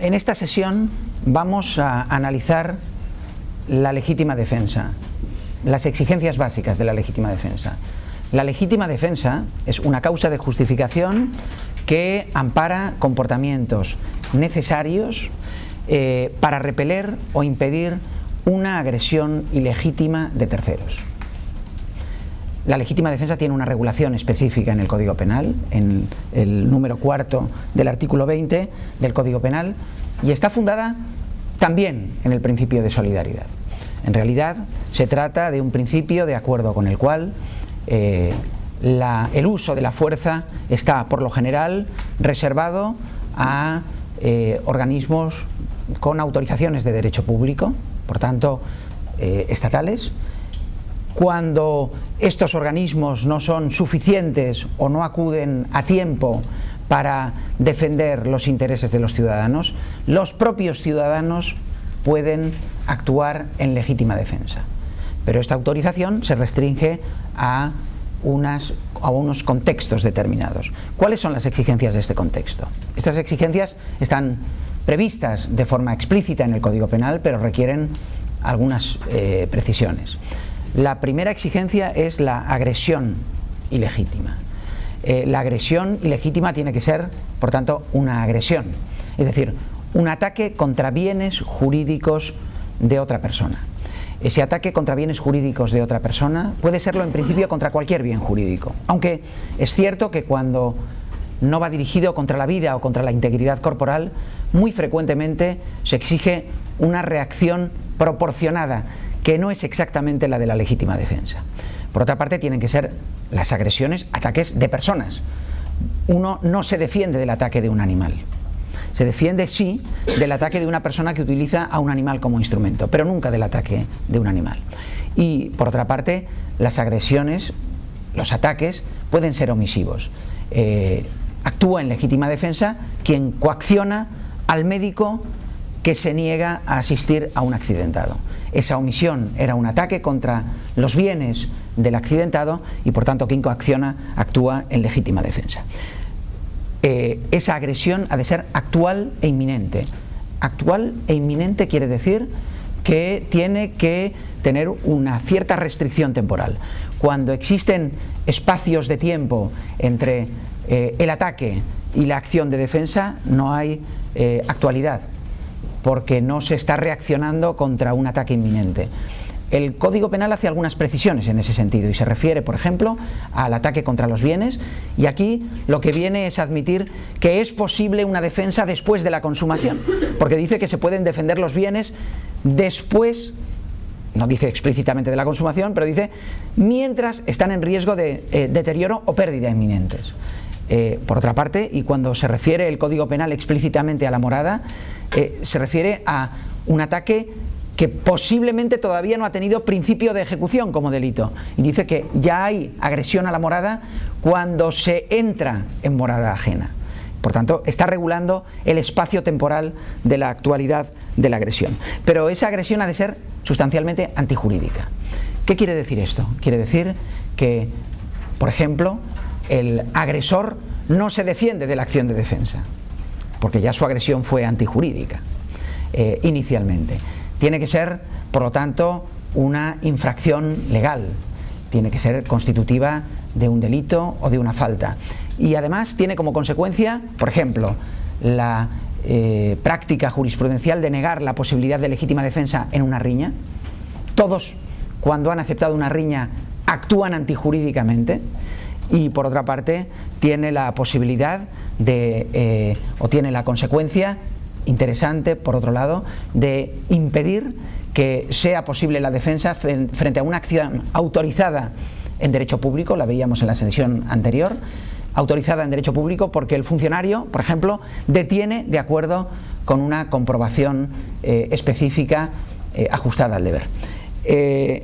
En esta sesión vamos a analizar la legítima defensa, las exigencias básicas de la legítima defensa. La legítima defensa es una causa de justificación que ampara comportamientos necesarios para repeler o impedir una agresión ilegítima de terceros. La legítima defensa tiene una regulación específica en el Código Penal, en el número 4 del artículo 20 del Código Penal, y está fundada también en el principio de solidaridad. En realidad se trata de un principio de acuerdo con el cual el uso de la fuerza está por lo general reservado a organismos con autorizaciones de derecho público, por tanto estatales. Cuando estos organismos no son suficientes o no acuden a tiempo para defender los intereses de los ciudadanos, los propios ciudadanos pueden actuar en legítima defensa. Pero esta autorización se restringe a unos contextos determinados. ¿Cuáles son las exigencias de este contexto? Estas exigencias están previstas de forma explícita en el Código Penal, pero requieren algunas precisiones. La primera exigencia es la agresión ilegítima. La agresión ilegítima tiene que ser, por tanto, una agresión, es decir, un ataque contra bienes jurídicos de otra persona. Ese ataque contra bienes jurídicos de otra persona puede serlo en principio contra cualquier bien jurídico, aunque es cierto que cuando no va dirigido contra la vida o contra la integridad corporal, muy frecuentemente se exige una reacción proporcionada, que no es exactamente la de la legítima defensa. Por otra parte, tienen que ser las agresiones, ataques de personas. Uno no se defiende del ataque de un animal. Se defiende, sí, del ataque de una persona que utiliza a un animal como instrumento, pero nunca del ataque de un animal. Y, por otra parte, las agresiones, los ataques, pueden ser omisivos. Actúa en legítima defensa quien coacciona al médico que se niega a asistir a un accidentado. Esa omisión era un ataque contra los bienes del accidentado y, por tanto, quien coacciona actúa en legítima defensa. Esa agresión ha de ser actual e inminente. Actual e inminente quiere decir que tiene que tener una cierta restricción temporal. Cuando existen espacios de tiempo entre el ataque y la acción de defensa, no hay actualidad, porque no se está reaccionando contra un ataque inminente. El Código Penal hace algunas precisiones en ese sentido y se refiere, por ejemplo, al ataque contra los bienes, y aquí lo que viene es admitir que es posible una defensa después de la consumación, porque dice que se pueden defender los bienes después, no dice explícitamente de la consumación, pero dice mientras están en riesgo de deterioro o pérdida inminentes. Por otra parte, y cuando se refiere el Código Penal explícitamente a la morada, se refiere a un ataque que posiblemente todavía no ha tenido principio de ejecución como delito, y dice que ya hay agresión a la morada cuando se entra en morada ajena. Por tanto, está regulando el espacio temporal de la actualidad de la agresión. Pero esa agresión ha de ser sustancialmente antijurídica. ¿Qué quiere decir esto? Quiere decir que, por ejemplo, el agresor no se defiende de la acción de defensa, porque ya su agresión fue antijurídica inicialmente. Tiene que ser, por lo tanto, una infracción legal, tiene que ser constitutiva de un delito o de una falta. Y además tiene como consecuencia, por ejemplo, la práctica jurisprudencial de negar la posibilidad de legítima defensa en una riña. Todos, cuando han aceptado una riña, actúan antijurídicamente. Y por otra parte tiene la posibilidad de, o tiene la consecuencia interesante, por otro lado, de impedir que sea posible la defensa frente a una acción autorizada en derecho público, la veíamos en la sesión anterior, autorizada en derecho público porque el funcionario, por ejemplo, detiene de acuerdo con una comprobación específica ajustada al deber.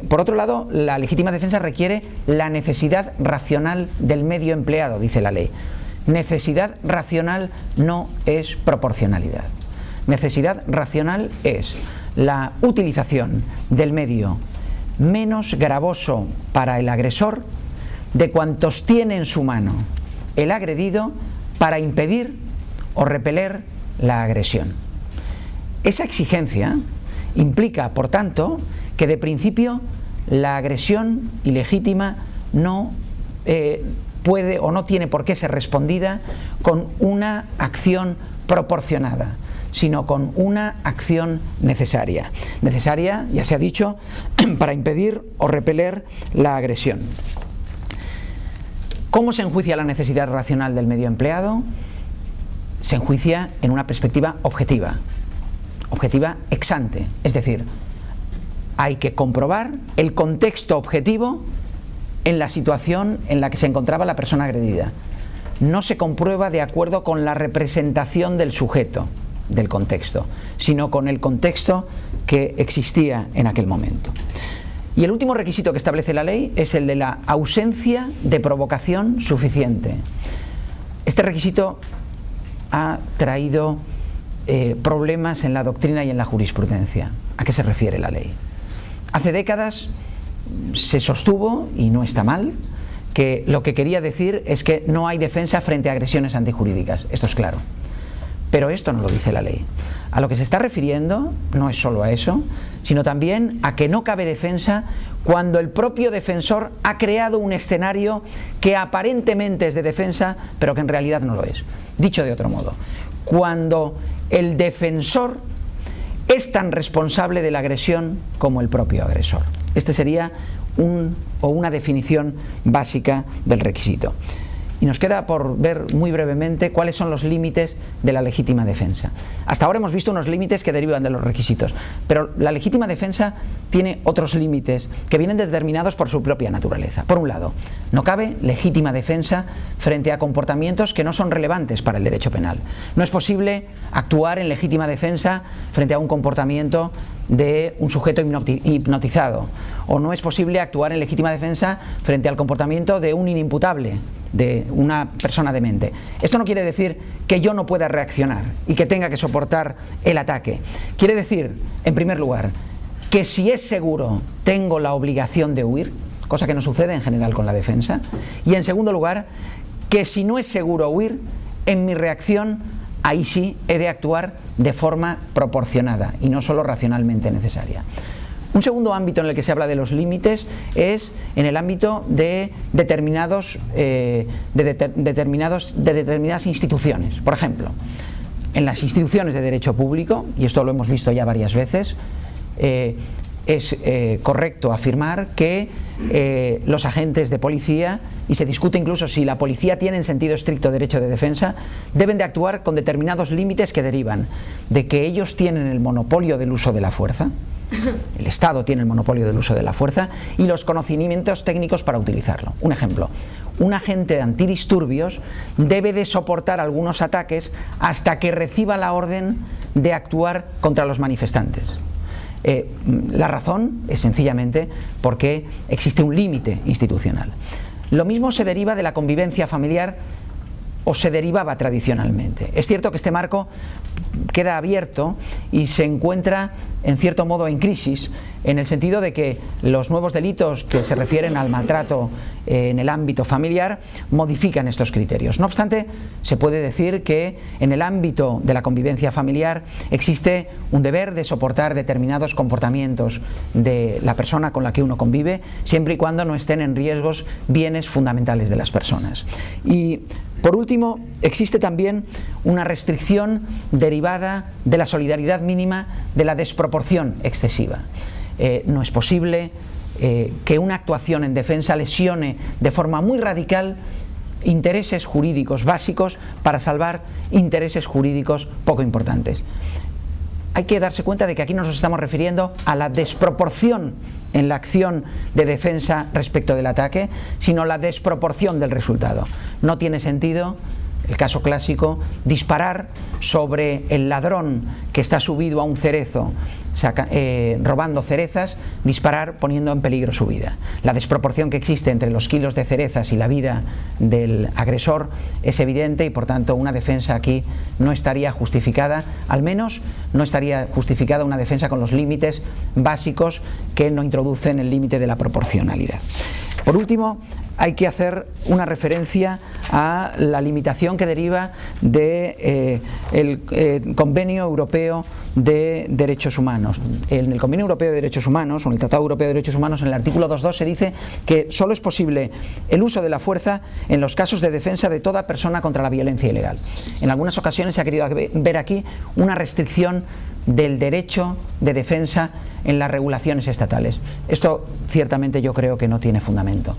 Por otro lado, la legítima defensa requiere la necesidad racional del medio empleado, dice la ley. Necesidad racional no es proporcionalidad. Necesidad racional es la utilización del medio menos gravoso para el agresor de cuantos tiene en su mano el agredido para impedir o repeler la agresión. Esa exigencia implica, por tanto, que de principio la agresión ilegítima no puede o no tiene por qué ser respondida con una acción proporcionada, sino con una acción necesaria. Necesaria, ya se ha dicho, para impedir o repeler la agresión. ¿Cómo se enjuicia la necesidad racional del medio empleado? Se enjuicia en una perspectiva objetiva ex ante, es decir, hay que comprobar el contexto objetivo en la situación en la que se encontraba la persona agredida. No se comprueba de acuerdo con la representación del sujeto del contexto, sino con el contexto que existía en aquel momento. Y el último requisito que establece la ley es el de la ausencia de provocación suficiente. Este requisito ha traído problemas en la doctrina y en la jurisprudencia. ¿A qué se refiere la ley? Hace décadas se sostuvo, y no está mal, que lo que quería decir es que no hay defensa frente a agresiones antijurídicas. Esto es claro. Pero esto no lo dice la ley. A lo que se está refiriendo no es solo a eso, sino también a que no cabe defensa cuando el propio defensor ha creado un escenario que aparentemente es de defensa, pero que en realidad no lo es. Dicho de otro modo, cuando el defensor es tan responsable de la agresión como el propio agresor. Este sería una definición básica del requisito. Y nos queda por ver muy brevemente cuáles son los límites de la legítima defensa. Hasta ahora hemos visto unos límites que derivan de los requisitos, pero la legítima defensa tiene otros límites que vienen determinados por su propia naturaleza. Por un lado, no cabe legítima defensa frente a comportamientos que no son relevantes para el derecho penal. No es posible actuar en legítima defensa frente a un comportamiento de un sujeto hipnotizado, o no es posible actuar en legítima defensa frente al comportamiento de un inimputable, de una persona demente. Esto no quiere decir que yo no pueda reaccionar y que tenga que soportar el ataque. Quiere decir, en primer lugar, que si es seguro tengo la obligación de huir, cosa que no sucede en general con la defensa, y en segundo lugar, que si no es seguro huir, en mi reacción ahí sí he de actuar de forma proporcionada y no solo racionalmente necesaria. Un segundo ámbito en el que se habla de los límites es en el ámbito de determinadas instituciones. Por ejemplo, en las instituciones de derecho público, y esto lo hemos visto ya varias veces, es correcto afirmar que los agentes de policía, y se discute incluso si la policía tiene en sentido estricto derecho de defensa, deben de actuar con determinados límites que derivan de que ellos tienen el monopolio del uso de la fuerza. El Estado tiene el monopolio del uso de la fuerza y los conocimientos técnicos para utilizarlo. Un ejemplo, un agente de antidisturbios debe de soportar algunos ataques hasta que reciba la orden de actuar contra los manifestantes. La razón es sencillamente porque existe un límite institucional. Lo mismo se deriva de la convivencia familiar, o se derivaba tradicionalmente. Es cierto que este marco queda abierto y se encuentra en cierto modo en crisis, en el sentido de que los nuevos delitos que se refieren al maltrato en el ámbito familiar modifican estos criterios. No obstante, se puede decir que en el ámbito de la convivencia familiar existe un deber de soportar determinados comportamientos de la persona con la que uno convive, siempre y cuando no estén en riesgos bienes fundamentales de las personas. Y por último, existe también una restricción derivada de la solidaridad mínima de la desproporción excesiva. No es posible que una actuación en defensa lesione de forma muy radical intereses jurídicos básicos para salvar intereses jurídicos poco importantes. Hay que darse cuenta de que aquí nos estamos refiriendo a la desproporción en la acción de defensa respecto del ataque, sino la desproporción del resultado. No tiene sentido, el caso clásico, disparar sobre el ladrón que está subido a un cerezo robando cerezas, disparar poniendo en peligro su vida. La desproporción que existe entre los kilos de cerezas y la vida del agresor es evidente y por tanto una defensa aquí no estaría justificada, al menos no estaría justificada una defensa con los límites básicos que no introducen el límite de la proporcionalidad. Por último, hay que hacer una referencia a la limitación que deriva del Convenio Europeo de Derechos Humanos. En el Convenio Europeo de Derechos Humanos, o en el Tratado Europeo de Derechos Humanos, en el artículo 2.2 se dice que solo es posible el uso de la fuerza en los casos de defensa de toda persona contra la violencia ilegal. En algunas ocasiones se ha querido ver aquí una restricción del derecho de defensa en las regulaciones estatales. Esto ciertamente yo creo que no tiene fundamento.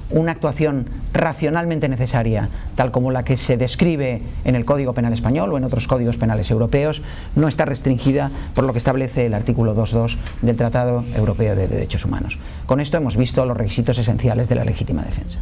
Una actuación racionalmente necesaria, tal como la que se describe en el Código Penal español o en otros códigos penales europeos, no está restringida por lo que establece el artículo 2.2 del Tratado Europeo de Derechos Humanos. Con esto hemos visto los requisitos esenciales de la legítima defensa.